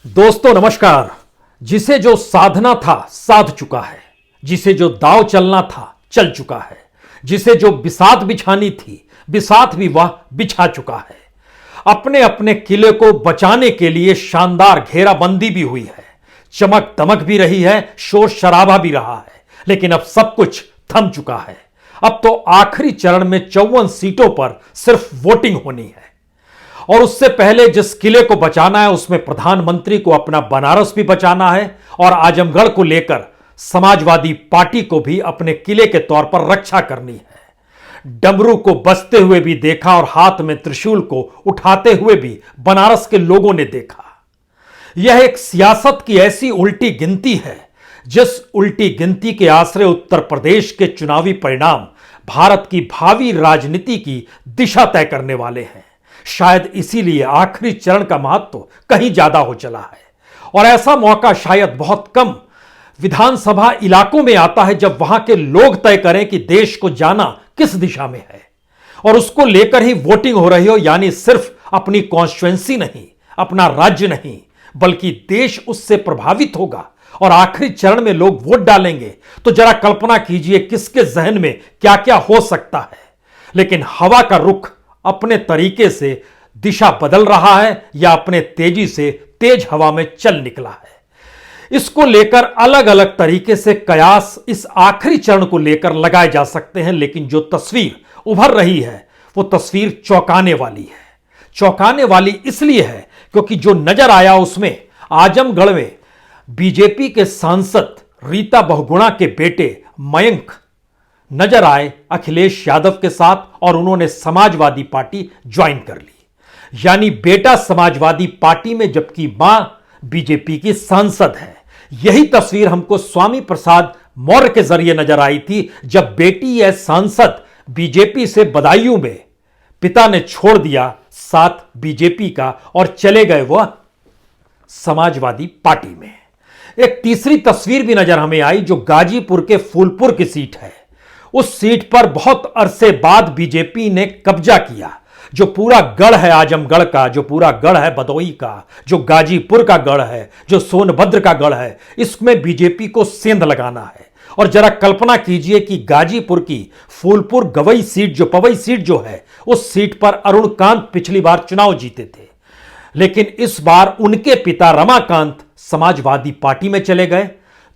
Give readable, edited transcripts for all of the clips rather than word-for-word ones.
दोस्तों नमस्कार। जिसे जो साधना था साध चुका है, जिसे जो दाव चलना था चल चुका है, जिसे जो बिसात बिछानी थी बिसात भी वह बिछा चुका है। अपने अपने किले को बचाने के लिए शानदार घेराबंदी भी हुई है, चमक दमक भी रही है, शोर शराबा भी रहा है, लेकिन अब सब कुछ थम चुका है। अब तो आखिरी चरण में 54 सीटों पर सिर्फ वोटिंग होनी है और उससे पहले जिस किले को बचाना है उसमें प्रधानमंत्री को अपना बनारस भी बचाना है और आजमगढ़ को लेकर समाजवादी पार्टी को भी अपने किले के तौर पर रक्षा करनी है। डमरू को बजते हुए भी देखा और हाथ में त्रिशूल को उठाते हुए भी बनारस के लोगों ने देखा। यह एक सियासत की ऐसी उल्टी गिनती है जिस उल्टी गिनती के आश्रय उत्तर प्रदेश के चुनावी परिणाम भारत की भावी राजनीति की दिशा तय करने वाले हैं। शायद इसीलिए आखिरी चरण का महत्व कहीं ज्यादा हो चला है और ऐसा मौका शायद बहुत कम विधानसभा इलाकों में आता है जब वहां के लोग तय करें कि देश को जाना किस दिशा में है और उसको लेकर ही वोटिंग हो रही हो। यानी सिर्फ अपनी कॉन्स्टिट्यूएंसी नहीं, अपना राज्य नहीं, बल्कि देश उससे प्रभावित होगा और आखिरी चरण में लोग वोट डालेंगे। तो जरा कल्पना कीजिए किसके जहन में क्या क्या हो सकता है। लेकिन हवा का रुख अपने तरीके से दिशा बदल रहा है या अपने तेजी से तेज हवा में चल निकला है, इसको लेकर अलग अलग तरीके से कयास इस आखिरी चरण को लेकर लगाए जा सकते हैं। लेकिन जो तस्वीर उभर रही है वो तस्वीर चौंकाने वाली है। चौंकाने वाली इसलिए है क्योंकि जो नजर आया उसमें आजमगढ़ में बीजेपी के सांसद रीता बहुगुणा के बेटे मयंक नजर आए अखिलेश यादव के साथ और उन्होंने समाजवादी पार्टी ज्वाइन कर ली। यानी बेटा समाजवादी पार्टी में जबकि मां बीजेपी की सांसद है। यही तस्वीर हमको स्वामी प्रसाद मौर्य के जरिए नजर आई थी जब बेटी या सांसद बीजेपी से बदायूं में पिता ने छोड़ दिया साथ बीजेपी का और चले गए वह समाजवादी पार्टी में। एक तीसरी तस्वीर भी नजर हमें आई जो गाजीपुर के फूलपुर की सीट है। उस सीट पर बहुत अरसे बाद बीजेपी ने कब्जा किया। जो पूरा गढ़ है आजमगढ़ का, जो पूरा गढ़ है भदोही का, जो गाजीपुर का गढ़ है, जो सोनभद्र का गढ़ है, इसमें बीजेपी को सेंध लगाना है। और जरा कल्पना कीजिए कि गाजीपुर की फूलपुर गवई सीट जो पवई सीट जो है उस सीट पर अरुण कांत पिछली बार चुनाव जीते थे, लेकिन इस बार उनके पिता रमाकांत समाजवादी पार्टी में चले गए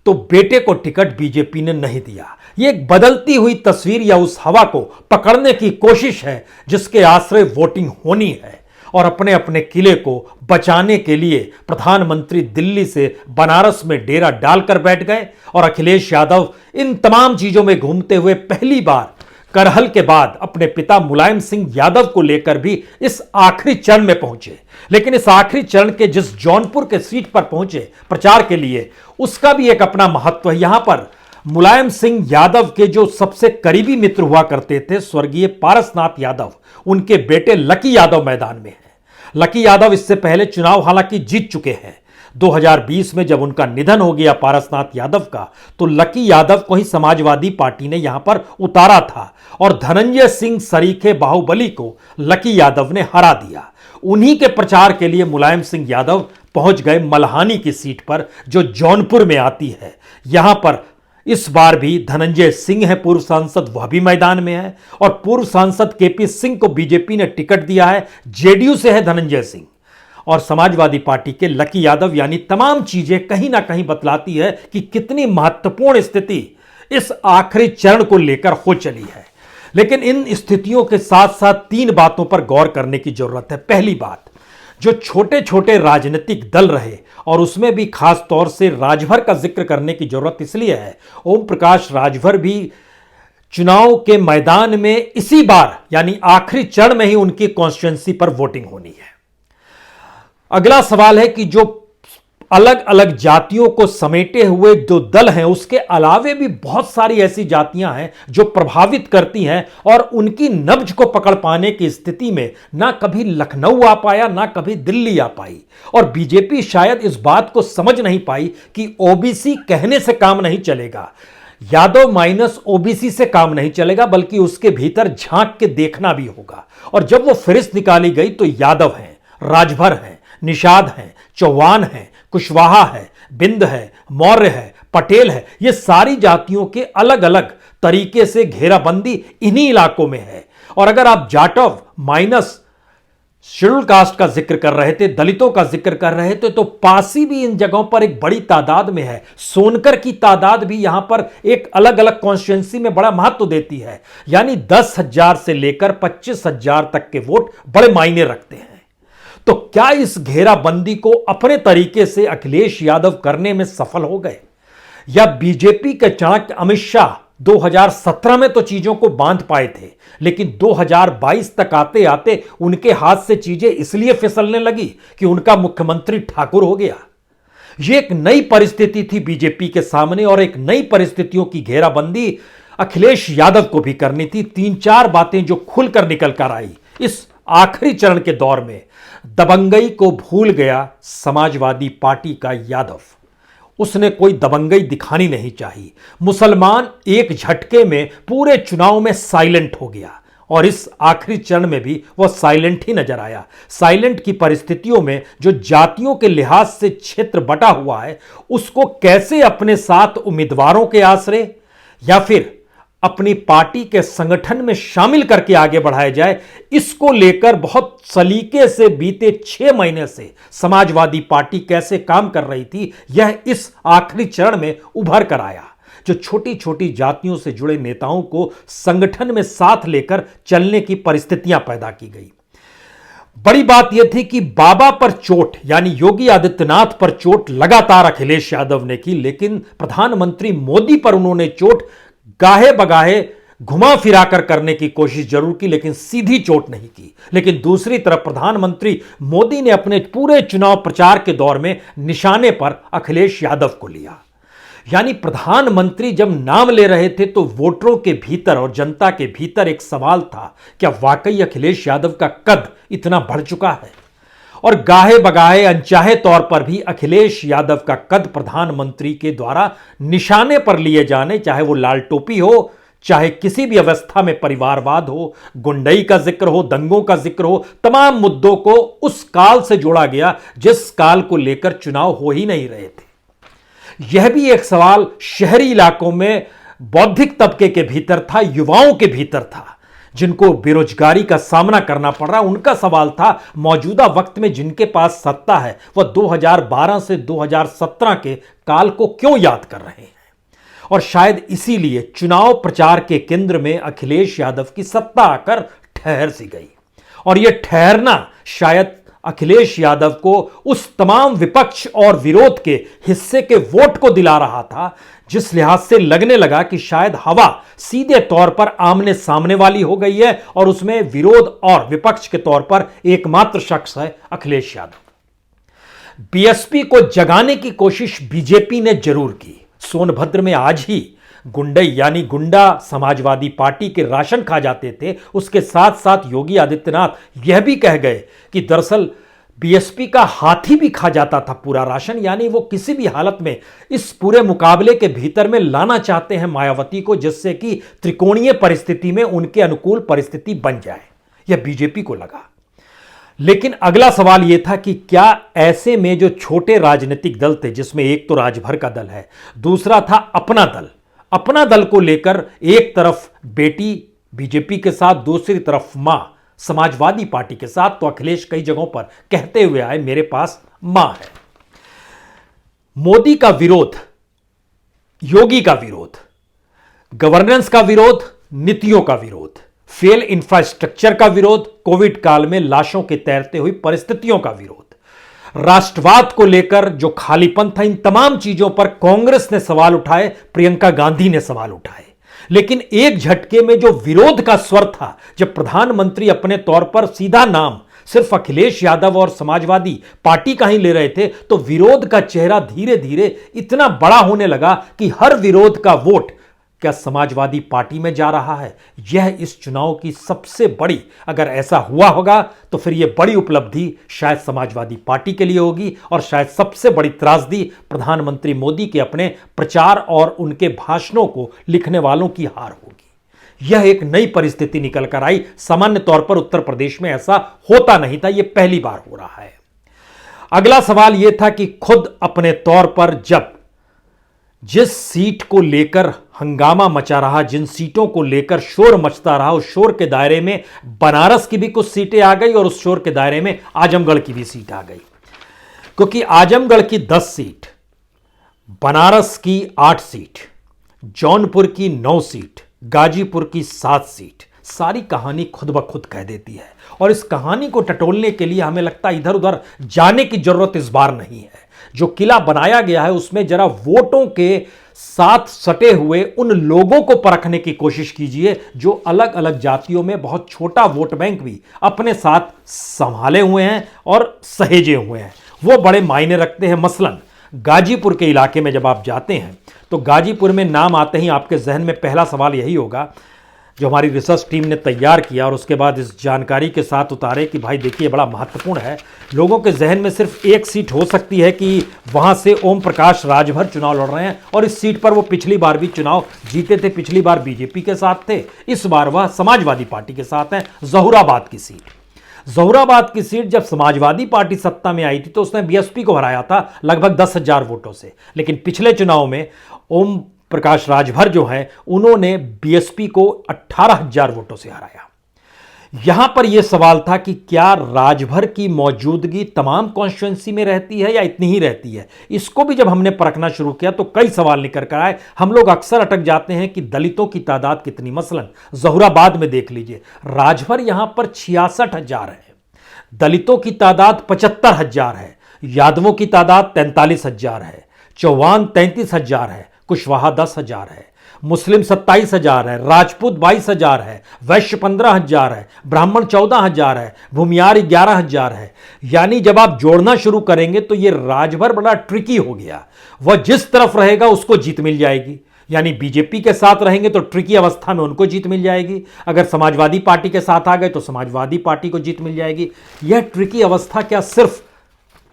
तो बेटे को टिकट बीजेपी ने नहीं दिया। यह एक बदलती हुई तस्वीर या उस हवा को पकड़ने की कोशिश है जिसके आश्रय वोटिंग होनी है और अपने अपने किले को बचाने के लिए प्रधानमंत्री दिल्ली से बनारस में डेरा डालकर बैठ गए और अखिलेश यादव इन तमाम चीजों में घूमते हुए पहली बार करहल के बाद अपने पिता मुलायम सिंह यादव को लेकर भी इस आखिरी चरण में पहुंचे। लेकिन इस आखिरी चरण के जिस जौनपुर के सीट पर पहुंचे प्रचार के लिए उसका भी एक अपना महत्व है। यहां पर मुलायम सिंह यादव के जो सबसे करीबी मित्र हुआ करते थे स्वर्गीय पारसनाथ यादव, उनके बेटे लकी यादव मैदान में हैं। लकी यादव इससे पहले चुनाव हालांकि जीत चुके हैं। 2020 में जब उनका निधन हो गया पारसनाथ यादव का तो लकी यादव को ही समाजवादी पार्टी ने यहां पर उतारा था और धनंजय सिंह सरीखे बाहुबली को लकी यादव ने हरा दिया। उन्हीं के प्रचार के लिए मुलायम सिंह यादव पहुंच गए मल्हानी की सीट पर जो जौनपुर में आती है। यहां पर इस बार भी धनंजय सिंह है पूर्व सांसद, वह भी मैदान में है और पूर्व सांसद केपी सिंह को बीजेपी ने टिकट दिया है। जेडीयू से है धनंजय सिंह और समाजवादी पार्टी के लकी यादव। यानी तमाम चीजें कहीं ना कहीं बतलाती है कि कितनी महत्वपूर्ण स्थिति इस आखिरी चरण को लेकर हो चली है। लेकिन इन स्थितियों के साथ साथ तीन बातों पर गौर करने की जरूरत है। पहली बात, जो छोटे छोटे राजनीतिक दल रहे और उसमें भी खास तौर से राजभर का जिक्र करने की जरूरत इसलिए है, ओम प्रकाश राजभर भी चुनाव के मैदान में इसी बार यानी आखिरी चरण में ही उनकी कॉन्स्टिट्यूएंसी पर वोटिंग होनी है। अगला सवाल है कि जो अलग अलग जातियों को समेटे हुए जो दल हैं उसके अलावे भी बहुत सारी ऐसी जातियां हैं जो प्रभावित करती हैं और उनकी नब्ज को पकड़ पाने की स्थिति में ना कभी लखनऊ आ पाया ना कभी दिल्ली आ पाई। और बीजेपी शायद इस बात को समझ नहीं पाई कि ओबीसी कहने से काम नहीं चलेगा, यादव माइनस ओबीसी से काम नहीं चलेगा, बल्कि उसके भीतर झांक के देखना भी होगा। और जब वो फहरिस्त निकाली गई तो यादव हैं, राजभर हैं, निषाद हैं, चौहान हैं, कुशवाहा है, बिंद है, मौर्य है, पटेल है, ये सारी जातियों के अलग अलग तरीके से घेराबंदी इन्हीं इलाकों में है। और अगर आप जाटव माइनस शेड्यूल कास्ट का जिक्र कर रहे थे, दलितों का जिक्र कर रहे थे, तो पासी भी इन जगहों पर एक बड़ी तादाद में है। सोनकर की तादाद भी यहां पर एक अलग अलग कॉन्स्टिट्यूंसी में बड़ा महत्व देती है। यानी 10,000 से लेकर 25,000 तक के वोट बड़े मायने रखते हैं। तो क्या इस घेराबंदी को अपने तरीके से अखिलेश यादव करने में सफल हो गए, या बीजेपी के चाणक्य अमित शाह 2017 में तो चीजों को बांध पाए थे, लेकिन 2022 तक आते आते उनके हाथ से चीजें इसलिए फिसलने लगी कि उनका मुख्यमंत्री ठाकुर हो गया। यह एक नई परिस्थिति थी बीजेपी के सामने, और एक नई परिस्थितियों की घेराबंदी अखिलेश यादव को भी करनी थी। 3-4 बातें जो खुलकर निकल कर आई इस आखिरी चरण के दौर में। दबंगई को भूल गया समाजवादी पार्टी का यादव, उसने कोई दबंगई दिखानी नहीं चाहिए। मुसलमान एक झटके में पूरे चुनाव में साइलेंट हो गया, और इस आखिरी चरण में भी वह साइलेंट ही नजर आया। साइलेंट की परिस्थितियों में जो जातियों के लिहाज से क्षेत्र बटा हुआ है, उसको कैसे अपने साथ उम्मीदवारों के आश्रय या फिर अपनी पार्टी के संगठन में शामिल करके आगे बढ़ाया जाए, इसको लेकर बहुत सलीके से बीते 6 महीने से समाजवादी पार्टी कैसे काम कर रही थी, यह इस आखिरी चरण में उभर कर आया। जो छोटी छोटी जातियों से जुड़े नेताओं को संगठन में साथ लेकर चलने की परिस्थितियां पैदा की गई। बड़ी बात यह थी कि बाबा पर चोट यानी योगी आदित्यनाथ पर चोट लगातार अखिलेश यादव ने की, लेकिन प्रधानमंत्री मोदी पर उन्होंने चोट गाहे बगाहे घुमा फिराकर करने की कोशिश जरूर की, लेकिन सीधी चोट नहीं की। लेकिन दूसरी तरफ प्रधानमंत्री मोदी ने अपने पूरे चुनाव प्रचार के दौर में निशाने पर अखिलेश यादव को लिया। यानी प्रधानमंत्री जब नाम ले रहे थे तो वोटरों के भीतर और जनता के भीतर एक सवाल था, क्या वाकई अखिलेश यादव का कद इतना बढ़ चुका है? और गाहे बगाहे अनचाहे तौर पर भी अखिलेश यादव का कद प्रधानमंत्री के द्वारा निशाने पर लिए जाने, चाहे वो लाल टोपी हो, चाहे किसी भी अवस्था में परिवारवाद हो, गुंडई का जिक्र हो, दंगों का जिक्र हो, तमाम मुद्दों को उस काल से जोड़ा गया जिस काल को लेकर चुनाव हो ही नहीं रहे थे। यह भी एक सवाल शहरी इलाकों में बौद्धिक तबके के भीतर था, युवाओं के भीतर था, जिनको बेरोजगारी का सामना करना पड़ रहा। उनका सवाल था मौजूदा वक्त में जिनके पास सत्ता है वह 2012 से 2017 के काल को क्यों याद कर रहे हैं। और शायद इसीलिए चुनाव प्रचार के केंद्र में अखिलेश यादव की सत्ता आकर ठहर सी गई। और यह ठहरना शायद अखिलेश यादव को उस तमाम विपक्ष और विरोध के हिस्से के वोट को दिला रहा था, जिस लिहाज से लगने लगा कि शायद हवा सीधे तौर पर आमने सामने वाली हो गई है, और उसमें विरोध और विपक्ष के तौर पर एकमात्र शख्स है अखिलेश यादव। बीएसपी को जगाने की कोशिश बीजेपी ने जरूर की। सोनभद्र में आज ही गुंडई यानी गुंडा समाजवादी पार्टी के राशन खा जाते थे। उसके साथ साथ योगी आदित्यनाथ यह भी कह गए कि दरअसल बीएसपी का हाथी भी खा जाता था पूरा राशन। यानी वो किसी भी हालत में इस पूरे मुकाबले के भीतर में लाना चाहते हैं मायावती को, जिससे कि त्रिकोणीय परिस्थिति में उनके अनुकूल परिस्थिति बन जाए। यह बीजेपी को लगा। लेकिन अगला सवाल यह था कि क्या ऐसे में जो छोटे राजनीतिक दल थे, जिसमें एक तो राजभर का दल है, दूसरा था अपना दल को लेकर एक तरफ बेटी बीजेपी के साथ, दूसरी तरफ मां समाजवादी पार्टी के साथ, तो अखिलेश कई जगहों पर कहते हुए आए मेरे पास मां है। मोदी का विरोध, योगी का विरोध, गवर्नेंस का विरोध, नीतियों का विरोध, फेल इंफ्रास्ट्रक्चर का विरोध, कोविड काल में लाशों के तैरते हुई परिस्थितियों का विरोध, राष्ट्रवाद को लेकर जो खालीपन था, इन तमाम चीजों पर कांग्रेस ने सवाल उठाए, प्रियंका गांधी ने सवाल उठाए। लेकिन एक झटके में जो विरोध का स्वर था, जब प्रधानमंत्री अपने तौर पर सीधा नाम सिर्फ अखिलेश यादव और समाजवादी पार्टी का ही ले रहे थे, तो विरोध का चेहरा धीरे धीरे इतना बड़ा होने लगा कि हर विरोध का वोट क्या समाजवादी पार्टी में जा रहा है। यह इस चुनाव की सबसे बड़ी, अगर ऐसा हुआ होगा तो फिर यह बड़ी उपलब्धि शायद समाजवादी पार्टी के लिए होगी, और शायद सबसे बड़ी त्रासदी प्रधानमंत्री मोदी के अपने प्रचार और उनके भाषणों को लिखने वालों की हार होगी। यह एक नई परिस्थिति निकल कर आई। सामान्य तौर पर उत्तर प्रदेश में ऐसा होता नहीं था, यह पहली बार हो रहा है। अगला सवाल यह था कि खुद अपने तौर पर जब जिस सीट को लेकर हंगामा मचा रहा, जिन सीटों को लेकर शोर मचता रहा, उस शोर के दायरे में बनारस की भी कुछ सीटें आ गई और उस शोर के दायरे में आजमगढ़ की भी सीट आ गई। क्योंकि आजमगढ़ की 10 सीट, बनारस की 8 सीट, जौनपुर की 9 सीट, गाजीपुर की 7 सीट, सारी कहानी खुद ब खुद कह देती है। और इस कहानी को टटोलने के लिए हमें लगता है इधर उधर जाने की जरूरत इस बार नहीं है। जो किला बनाया गया है उसमें जरा वोटों के साथ सटे हुए उन लोगों को परखने की कोशिश कीजिए जो अलग अलग जातियों में बहुत छोटा वोट बैंक भी अपने साथ संभाले हुए हैं और सहेजे हुए हैं। वो बड़े मायने रखते हैं। मसलन गाजीपुर के इलाके में जब आप जाते हैं तो गाजीपुर में नाम आते ही आपके जहन में पहला सवाल यही होगा जो हमारी रिसर्च टीम ने तैयार किया और उसके बाद इस जानकारी के साथ उतारे कि भाई देखिए बड़ा महत्वपूर्ण है। लोगों के जहन में सिर्फ एक सीट हो सकती है कि वहां से ओम प्रकाश राजभर चुनाव लड़ रहे हैं और इस सीट पर वो पिछली बार भी चुनाव जीते थे। पिछली बार बीजेपी के साथ थे, इस बार वह समाजवादी पार्टी के साथ हैं। जहूराबाद की सीट, जहूराबाद की सीट जब समाजवादी पार्टी सत्ता में आई थी तो उसने बीएसपी को हराया था लगभग 10,000 वोटों से। लेकिन पिछले चुनाव में ओम प्रकाश राजभर जो है उन्होंने बीएसपी को 18,000 वोटों से हराया। यहां पर यह सवाल था कि क्या राजभर की मौजूदगी तमाम कॉन्स्टिट्यूएंसी में रहती है या इतनी ही रहती है। इसको भी जब हमने परखना शुरू किया तो कई सवाल निकल कर आए। हम लोग अक्सर अटक जाते हैं कि दलितों की तादाद कितनी। मसलन जहूराबाद में देख लीजिए, राजभर यहां पर 66,000 है, दलितों की तादाद 75,000 है, यादवों की तादाद 43,000 है, चौहान 33,000 है, कुशवाहा 10,000 है, मुस्लिम 27,000 है, राजपूत 22,000 है, वैश्य 15,000 है, ब्राह्मण 14,000 है, भूमियार 11,000 है। यानी जब आप जोड़ना शुरू करेंगे तो यह राजभर बड़ा ट्रिकी हो गया। वह जिस तरफ रहेगा उसको जीत मिल जाएगी। यानी बीजेपी के साथ रहेंगे तो ट्रिकी अवस्था में उनको जीत मिल जाएगी, अगर समाजवादी पार्टी के साथ आ गए तो समाजवादी पार्टी को जीत मिल जाएगी। यह ट्रिकी अवस्था क्या सिर्फ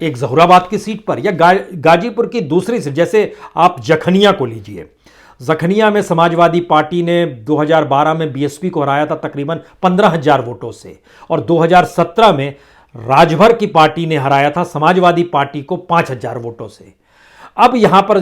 एक जहूराबाद की सीट पर या गाजीपुर की दूसरी सीट, जैसे आप जखनिया को लीजिए। जखनिया में समाजवादी पार्टी ने 2012 में बीएसपी को हराया था तकरीबन 15,000 वोटों से और 2017 में राजभर की पार्टी ने हराया था समाजवादी पार्टी को 5,000 वोटों से। अब यहां पर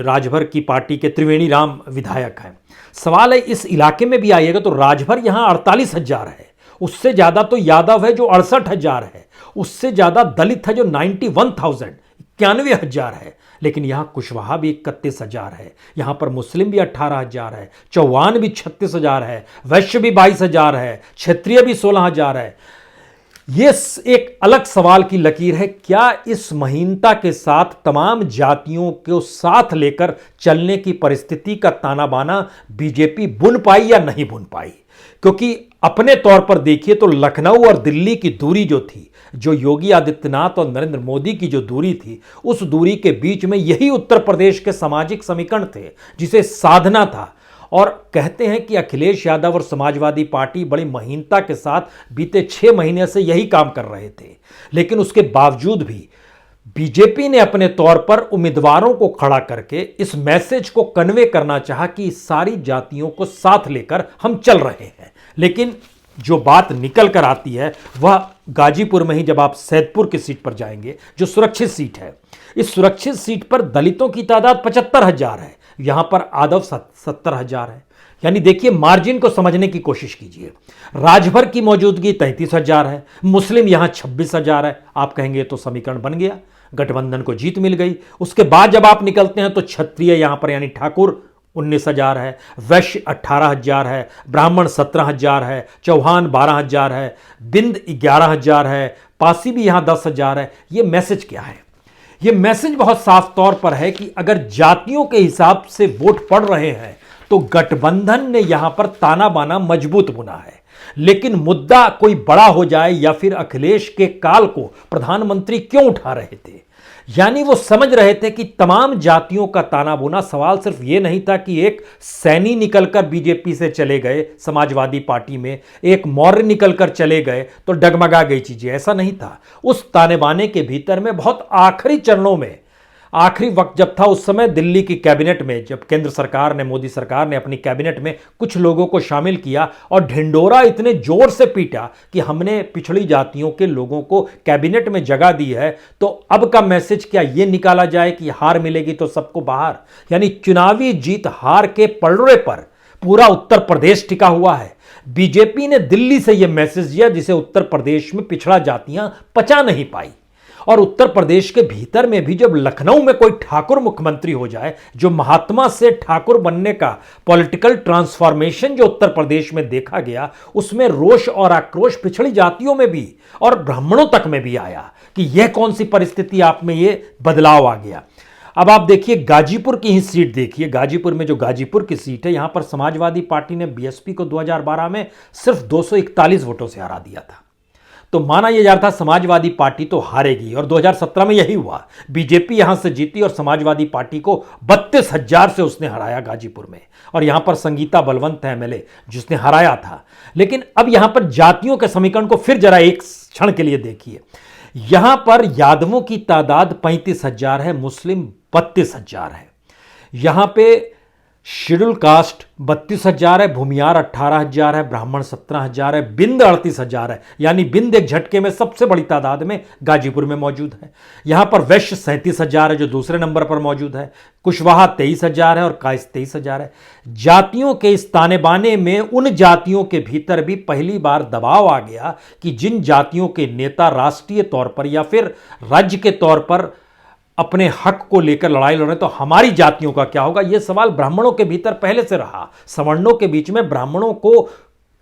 राजभर की पार्टी के त्रिवेणी राम विधायक हैं। सवाल है इस इलाके में भी आइएगा तो राजभर यहां 48,000 है, उससे ज्यादा तो यादव है जो 68,000 है, उससे ज्यादा दलित है जो 91,000 है। लेकिन यहां कुशवाहा भी 31,000 है, यहां पर मुस्लिम भी 18,000 है, चौहान भी 36,000 है, वैश्य भी 22,000 है, क्षत्रिय भी 16,000 है। यह एक अलग सवाल की लकीर है। क्या इस महीनता के साथ तमाम जातियों को साथ लेकर चलने की परिस्थिति का ताना बाना बीजेपी बुन पाई या नहीं बुन पाई? क्योंकि अपने तौर पर देखिए तो लखनऊ और दिल्ली की दूरी जो थी, जो योगी आदित्यनाथ और नरेंद्र मोदी की जो दूरी थी, उस दूरी के बीच में यही उत्तर प्रदेश के सामाजिक समीकरण थे जिसे साधना था। और कहते हैं कि अखिलेश यादव और समाजवादी पार्टी बड़ी महीनता के साथ बीते 6 महीने से यही काम कर रहे थे। लेकिन उसके बावजूद भी बीजेपी ने अपने तौर पर उम्मीदवारों को खड़ा करके इस मैसेज को कन्वे करना चाहा कि सारी जातियों को साथ लेकर हम चल रहे हैं। लेकिन जो बात निकल कर आती है वह गाजीपुर में ही जब आप सैदपुर की सीट पर जाएंगे, जो सुरक्षित सीट है, इस सुरक्षित सीट पर दलितों की तादाद 75,000 है, यहां पर आदव 70,000 है। यानी देखिए मार्जिन को समझने की कोशिश कीजिए। राजभर की मौजूदगी 33,000 है, मुस्लिम यहां 26,000 है। आप कहेंगे तो समीकरण बन गया, गठबंधन को जीत मिल गई। उसके बाद जब आप निकलते हैं तो क्षत्रिय यहां पर यानी ठाकुर 19,000 है, वैश्य 18,000 है, ब्राह्मण 17,000 है, चौहान 12,000 है, बिंद 11,000 है, पासी भी यहां 10,000 है। यह मैसेज क्या है? यह मैसेज बहुत साफ तौर पर है कि अगर जातियों के हिसाब से वोट पड़ रहे हैं तो गठबंधन ने यहां पर ताना बाना मजबूत बुना है। लेकिन मुद्दा कोई बड़ा हो जाए या फिर अखिलेश के काल को प्रधानमंत्री क्यों उठा रहे थे, यानी वो समझ रहे थे कि तमाम जातियों का ताना बुना। सवाल सिर्फ ये नहीं था कि एक सैनी निकलकर बीजेपी से चले गए समाजवादी पार्टी में, एक मौर्य निकलकर चले गए तो डगमगा गई चीजें, ऐसा नहीं था। उस ताने बाने के भीतर में बहुत आखिरी चरणों में आखिरी वक्त जब था उस समय दिल्ली की कैबिनेट में, जब केंद्र सरकार ने, मोदी सरकार ने अपनी कैबिनेट में कुछ लोगों को शामिल किया और ढिंडोरा इतने जोर से पीटा कि हमने पिछड़ी जातियों के लोगों को कैबिनेट में जगह दी है, तो अब का मैसेज क्या यह निकाला जाए कि हार मिलेगी तो सबको बाहर। यानी चुनावी जीत हार के पलड़े पर पूरा उत्तर प्रदेश टिका हुआ है। बीजेपी ने दिल्ली से यह मैसेज दिया जिसे उत्तर प्रदेश में पिछड़ा जातियां पचा नहीं पाई। और उत्तर प्रदेश के भीतर में भी जब लखनऊ में कोई ठाकुर मुख्यमंत्री हो जाए, जो महात्मा से ठाकुर बनने का पॉलिटिकल ट्रांसफॉर्मेशन जो उत्तर प्रदेश में देखा गया, उसमें रोष और आक्रोश पिछड़ी जातियों में भी और ब्राह्मणों तक में भी आया कि यह कौन सी परिस्थिति, आप में यह बदलाव आ गया। अब आप देखिए गाजीपुर की ही सीट देखिए, गाजीपुर में जो गाजीपुर की सीट है, यहां पर समाजवादी पार्टी ने बीएसपी को 2012 में सिर्फ 241 वोटों से हरा दिया था। तो माना यह जा रहा था समाजवादी पार्टी तो हारेगी, और 2017 में यही हुआ। बीजेपी यहां से जीती और समाजवादी पार्टी को 32,000 से उसने हराया गाजीपुर में। और यहां पर संगीता बलवंत है एमएलए जिसने हराया था। लेकिन अब यहां पर जातियों के समीकरण को फिर जरा एक क्षण के लिए देखिए। यहां पर यादवों की तादाद 35,000 है, मुस्लिम 32,000 है। यहां पे शेड्यूल कास्ट 32,000 है, भूमियार 18,000 है, ब्राह्मण 17,000 है, बिंद 38,000 है। यानी बिंद एक झटके में सबसे बड़ी तादाद में गाजीपुर में मौजूद है। यहां पर वैश्य 37,000 है जो दूसरे नंबर पर मौजूद है, कुशवाहा 23,000 है और कायस्थ 23,000 है। जातियों के इस ताने बाने में उन जातियों के भीतर भी पहली बार दबाव आ गया कि जिन जातियों के नेता राष्ट्रीय तौर पर या फिर राज्य के तौर पर अपने हक को लेकर लड़ाई लड़ रहे, तो हमारी जातियों का क्या होगा। यह सवाल ब्राह्मणों के भीतर पहले से रहा। सवर्णों के बीच में ब्राह्मणों को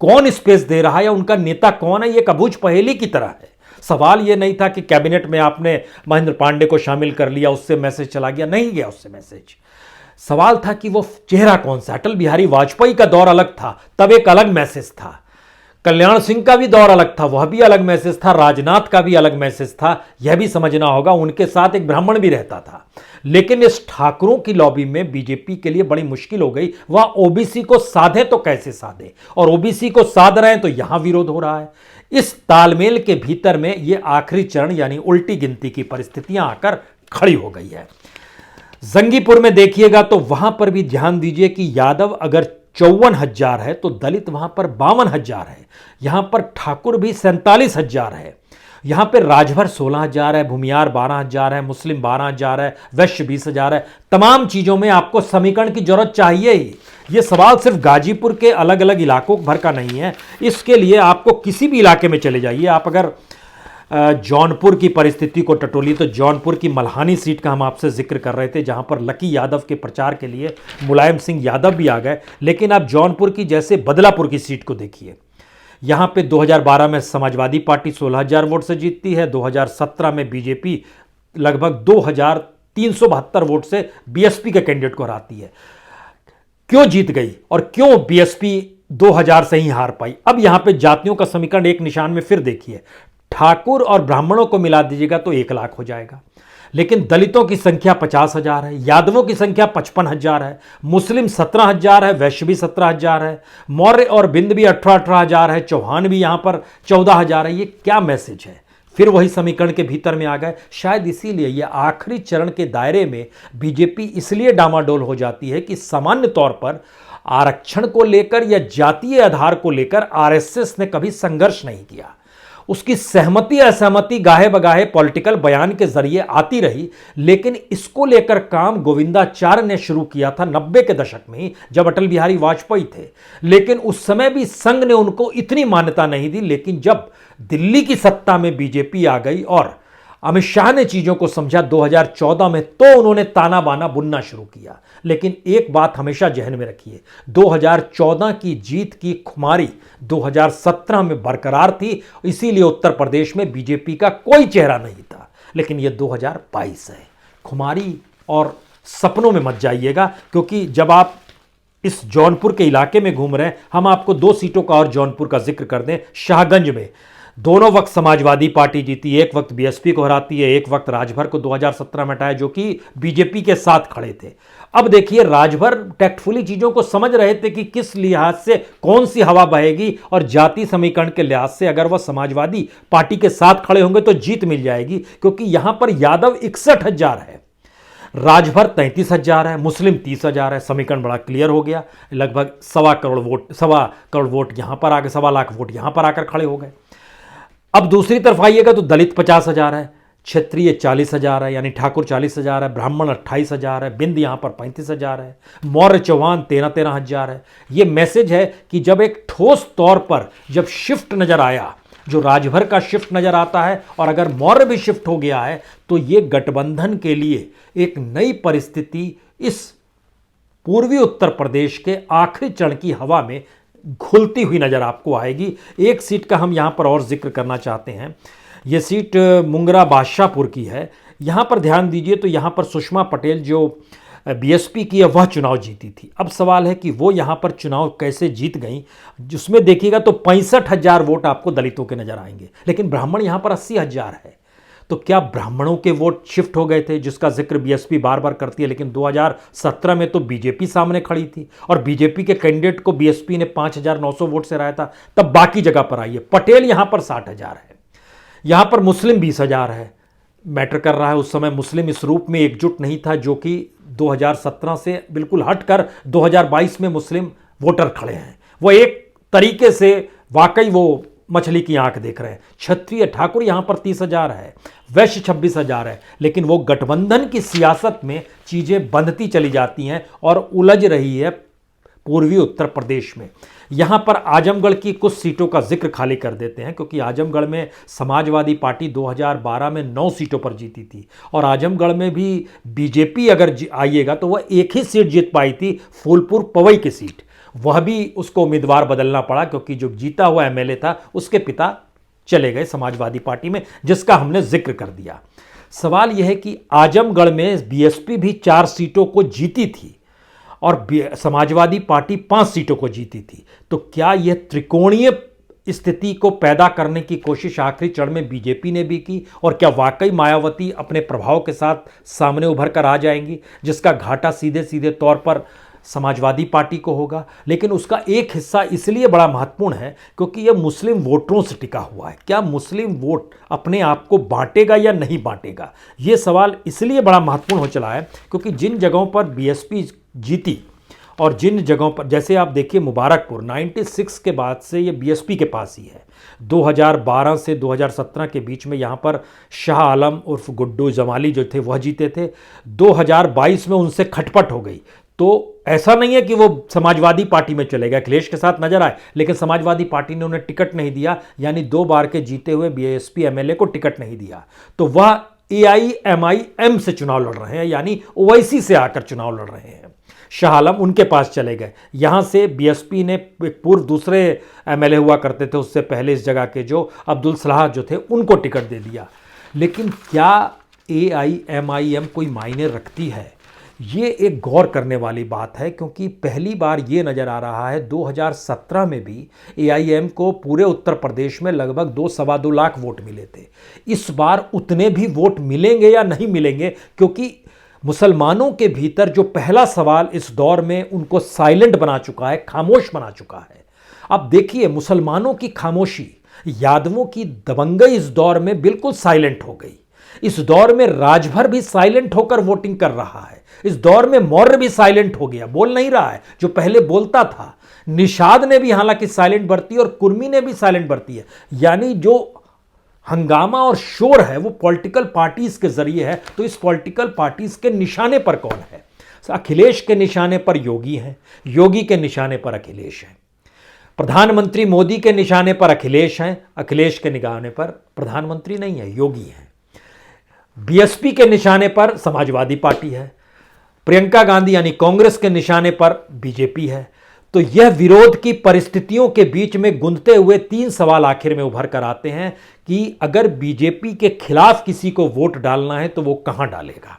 कौन स्पेस दे रहा है या उनका नेता कौन है, यह अबूझ पहेली की तरह है। सवाल यह नहीं था कि कैबिनेट में आपने महेंद्र पांडे को शामिल कर लिया, उससे मैसेज चला गया, नहीं गया उससे मैसेज। सवाल था कि वो चेहरा कौन सा। अटल बिहारी वाजपेयी का दौर अलग था, तब एक अलग मैसेज था। कल्याण सिंह का भी दौर अलग था, वह भी अलग मैसेज था। राजनाथ का भी अलग मैसेज था। यह भी समझना होगा उनके साथ एक ब्राह्मण भी रहता था। लेकिन इस ठाकुरों की लॉबी में बीजेपी के लिए बड़ी मुश्किल हो गई। वह ओबीसी को साधे तो कैसे साधे, और ओबीसी को साध रहे हैं तो यहां विरोध हो रहा है। इस तालमेल के भीतर में यह आखिरी चरण यानी उल्टी गिनती की परिस्थितियां आकर खड़ी हो गई है। जंगीपुर में देखिएगा तो वहां पर भी ध्यान दीजिए कि यादव अगर 54,000 है तो दलित वहां पर 52,000 है। यहां पर ठाकुर भी 47,000 है। यहां पर राजभर 16,000 है, भूमियार 12,000 है, मुस्लिम 12,000 है, वैश्य 20,000 है। तमाम चीजों में आपको समीकरण की जरूरत चाहिए ही। यह सवाल सिर्फ गाजीपुर के अलग अलग इलाकों भर का नहीं है। इसके लिए आपको किसी भी इलाके में चले जाइए। आप अगर जौनपुर की परिस्थिति को टटोली तो जौनपुर की मल्हानी सीट का हम आपसे जिक्र कर रहे थे, जहां पर लकी यादव के प्रचार के लिए मुलायम सिंह यादव भी आ गए। लेकिन आप जौनपुर की जैसे बदलापुर की सीट को देखिए। यहां पे 2012 में समाजवादी पार्टी 16,000 वोट से जीतती है। 2017 में बीजेपी लगभग 2,372 वोट से बीएसपी के कैंडिडेट को हराती है। क्यों जीत गई और क्यों बीएसपी 2000 से ही हार पाई। अब यहां पे जातियों का समीकरण एक निशान में फिर देखिए। ठाकुर और ब्राह्मणों को मिला दीजिएगा तो 1 लाख हो जाएगा। लेकिन दलितों की संख्या 50,000 है, यादवों की संख्या 55,000 है, मुस्लिम 17,000 है, वैश्य भी 17,000 है, मौर्य और बिंद भी 18,000 है, चौहान भी यहां पर 14,000 है। ये क्या मैसेज है। फिर वही समीकरण के भीतर में आ गए। शायद इसीलिए यह आखिरी चरण के दायरे में बीजेपी इसलिए डामाडोल हो जाती है कि सामान्य तौर पर आरक्षण को लेकर या जातीय आधार को लेकर आरएसएस ने कभी संघर्ष नहीं किया। उसकी सहमति असहमति गाहे बगाहे पॉलिटिकल बयान के जरिए आती रही। लेकिन इसको लेकर काम गोविंदाचार्य ने शुरू किया था 90 के दशक में ही, जब अटल बिहारी वाजपेयी थे। लेकिन उस समय भी संघ ने उनको इतनी मान्यता नहीं दी। लेकिन जब दिल्ली की सत्ता में बीजेपी आ गई और अमित शाह ने चीजों को समझा 2014 में, तो उन्होंने ताना बाना बुनना शुरू किया। लेकिन एक बात हमेशा जहन में रखिए, 2014 की जीत की खुमारी 2017 में बरकरार थी। इसीलिए उत्तर प्रदेश में बीजेपी का कोई चेहरा नहीं था। लेकिन यह 2022 है। खुमारी और सपनों में मत जाइएगा, क्योंकि जब आप इस जौनपुर के इलाके में घूम रहे हैं, हम आपको 2 सीटों का और जौनपुर का जिक्र कर दें। शाहगंज में दोनों वक्त समाजवादी पार्टी जीती, एक वक्त बीएसपी को हराती है, एक वक्त राजभर को 2017 में हटाया, जो कि बीजेपी के साथ खड़े थे। अब देखिए, राजभर टैक्टफुली चीजों को समझ रहे थे कि किस लिहाज से कौन सी हवा बहेगी, और जाति समीकरण के लिहाज से अगर वह समाजवादी पार्टी के साथ खड़े होंगे तो जीत मिल जाएगी, क्योंकि यहां पर यादव 61,000 है। राजभर 33,000 है, मुस्लिम 30,000 है। समीकरण बड़ा क्लियर हो गया। लगभग 1.25 करोड़ वोट यहां पर आके 1.25 लाख वोट यहां पर आकर खड़े हो गए। अब दूसरी तरफ आइएगा तो दलित 50,000 है, क्षत्रिय 40,000 है, यानी ठाकुर 40,000 है, ब्राह्मण 28,000 है, बिंद यहां पर 35,000 है, मौर्य चौहान 13,000 है। यह मैसेज है कि जब एक ठोस तौर पर जब शिफ्ट नजर आया, जो राजभर का शिफ्ट नजर आता है, और अगर मौर्य भी शिफ्ट हो गया है, तो यह गठबंधन के लिए एक नई परिस्थिति इस पूर्वी उत्तर प्रदेश के आखिरी चरण की हवा में घुलती हुई नजर आपको आएगी। एक सीट का हम यहां पर और जिक्र करना चाहते हैं। यह सीट मुंगरा बादशाहपुर की है। यहां पर ध्यान दीजिए तो यहां पर सुषमा पटेल जो बीएसपी की है वह चुनाव जीती थी। अब सवाल है कि वो यहां पर चुनाव कैसे जीत गई। जिसमें देखिएगा तो 65,000 वोट आपको दलितों के नजर आएंगे, लेकिन ब्राह्मण यहां पर 80,000 है। तो क्या ब्राह्मणों के वोट शिफ्ट हो गए थे, जिसका जिक्र बीएसपी बार बार करती है। लेकिन 2017 में तो बीजेपी सामने खड़ी थी और बीजेपी के कैंडिडेट को बीएसपी ने 5,900 वोट से हराया था। तब बाकी जगह पर आइए, पटेल यहां पर 60,000 है, यहां पर मुस्लिम 20,000 है। मैटर कर रहा है उस समय मुस्लिम इस रूप में एकजुट नहीं था, जो कि 2017 से बिल्कुल हटकर 2022 में मुस्लिम वोटर खड़े हैं। वो एक तरीके से वाकई वो मछली की आंख देख रहे हैं। क्षत्रिय ठाकुर यहां पर 30,000 है, वैश्य 26,000 है। लेकिन वो गठबंधन की सियासत में चीजें बंधती चली जाती हैं और उलझ रही है पूर्वी उत्तर प्रदेश में। यहां पर आजमगढ़ की कुछ सीटों का जिक्र खाली कर देते हैं, क्योंकि आजमगढ़ में समाजवादी पार्टी 2012 में 9 सीटों पर जीती थी, और आजमगढ़ में भी बीजेपी अगर आइएगा तो वह एक ही सीट जीत पाई थी, फूलपुर पवई की सीट। वह भी उसको उम्मीदवार बदलना पड़ा, क्योंकि जो जीता हुआ एमएलए था उसके पिता चले गए समाजवादी पार्टी में, जिसका हमने जिक्र कर दिया। सवाल यह है कि आजमगढ़ में बीएसपी भी 4 सीटों को जीती थी और समाजवादी पार्टी 5 सीटों को जीती थी। तो क्या यह त्रिकोणीय स्थिति को पैदा करने की कोशिश आखिरी चरण में बीजेपी ने भी की, और क्या वाकई मायावती अपने प्रभाव के साथ सामने उभर कर आ जाएंगी, जिसका घाटा सीधे सीधे तौर पर समाजवादी पार्टी को होगा। लेकिन उसका एक हिस्सा इसलिए बड़ा महत्वपूर्ण है क्योंकि यह मुस्लिम वोटरों से टिका हुआ है। क्या मुस्लिम वोट अपने आप को बांटेगा या नहीं बांटेगा, यह सवाल इसलिए बड़ा महत्वपूर्ण हो चला है क्योंकि जिन जगहों पर बीएसपी जीती और जिन जगहों पर, जैसे आप देखिए मुबारकपुर 96 के बाद से ये बीएसपी के पास ही है। 2012 से 2017 के बीच में यहाँ पर शाह आलम उर्फ गुड्डू जमाली जो थे वह जीते थे। 2022 में उनसे खटपट हो गई, तो ऐसा नहीं है कि वो समाजवादी पार्टी में चले गए, अखिलेश के साथ नजर आए, लेकिन समाजवादी पार्टी ने उन्हें टिकट नहीं दिया, यानी 2 बार के जीते हुए बीएसपी एमएलए को टिकट नहीं दिया। तो वह एआईएमआईएम से चुनाव लड़ रहे हैं, यानी ओवैसी से आकर चुनाव लड़ रहे हैं। शाह आलम उनके पास चले गए। यहां से बीएसपी ने पूर्व दूसरे एमएलए हुआ करते थे उससे पहले इस जगह के, जो अब्दुल सलाह जो थे, उनको टिकट दे दिया। लेकिन क्या एआईएमआईएम कोई मायने रखती है, ये एक गौर करने वाली बात है, क्योंकि पहली बार ये नज़र आ रहा है 2017 में भी एआईएम को पूरे उत्तर प्रदेश में लगभग 2-2.25 लाख वोट मिले थे। इस बार उतने भी वोट मिलेंगे या नहीं मिलेंगे, क्योंकि मुसलमानों के भीतर जो पहला सवाल इस दौर में उनको साइलेंट बना चुका है, खामोश बना चुका है। अब देखिए मुसलमानों की खामोशी, यादवों की दबंगई इस दौर में बिल्कुल साइलेंट हो गई। इस दौर में राजभर भी साइलेंट होकर वोटिंग कर रहा है। इस दौर में मौर्य भी साइलेंट हो गया, बोल नहीं रहा है, जो पहले बोलता था। निषाद ने भी हालांकि साइलेंट बरती और कुर्मी ने भी साइलेंट बरती है। यानी जो हंगामा और शोर है वो पॉलिटिकल पार्टीज के जरिए है। तो इस पॉलिटिकल पार्टीज के निशाने पर कौन है? अखिलेश के निशाने पर योगी हैं, योगी के निशाने पर अखिलेश हैं। प्रधानमंत्री मोदी के निशाने पर अखिलेश हैं, अखिलेश के निशाने पर प्रधानमंत्री नहीं है, योगी हैं। बीएसपी के निशाने पर समाजवादी पार्टी है। प्रियंका गांधी यानी कांग्रेस के निशाने पर बीजेपी है। तो यह विरोध की परिस्थितियों के बीच में गुंजते हुए 3 सवाल आखिर में उभर कर आते हैं कि अगर बीजेपी के खिलाफ किसी को वोट डालना है तो वो कहां डालेगा।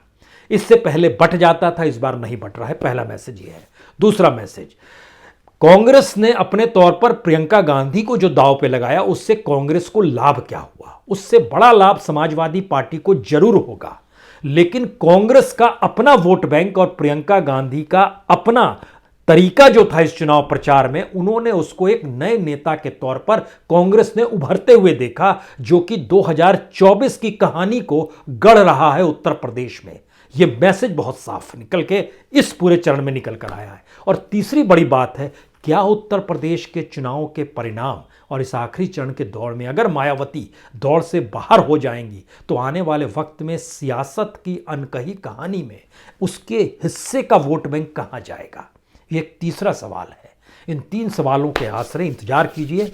इससे पहले बट जाता था, इस बार नहीं बट रहा है। पहला मैसेज ये है। दूसरा मैसेज, कांग्रेस ने अपने तौर पर प्रियंका गांधी को जो दांव पे लगाया उससे कांग्रेस को लाभ क्या हुआ? उससे बड़ा लाभ समाजवादी पार्टी को जरूर होगा, लेकिन कांग्रेस का अपना वोट बैंक और प्रियंका गांधी का अपना तरीका जो था इस चुनाव प्रचार में, उन्होंने उसको एक नए नेता के तौर पर कांग्रेस ने उभरते हुए देखा, जो कि 2024 की कहानी को गढ़ रहा है उत्तर प्रदेश में। ये मैसेज बहुत साफ निकल के इस पूरे चरण में निकल कर आया है। और तीसरी बड़ी बात है, क्या उत्तर प्रदेश के चुनाव के परिणाम और इस आखिरी चरण के दौर में अगर मायावती दौड़ से बाहर हो जाएंगी तो आने वाले वक्त में सियासत की अनकही कहानी में उसके हिस्से का वोट बैंक कहां जाएगा, ये एक तीसरा सवाल है। इन 3 सवालों के आसरे इंतजार कीजिए,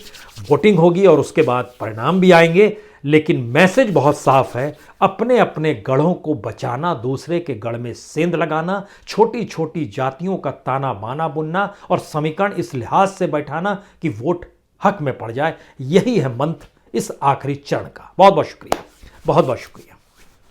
वोटिंग होगी और उसके बाद परिणाम भी आएंगे। लेकिन मैसेज बहुत साफ है, अपने अपने गढ़ों को बचाना, दूसरे के गढ़ में सेंध लगाना, छोटी छोटी जातियों का ताना बाना बुनना और समीकरण इस लिहाज से बैठाना कि वोट हक में पड़ जाए, यही है मंत्र इस आखिरी चरण का। बहुत बहुत शुक्रिया, बहुत बहुत शुक्रिया।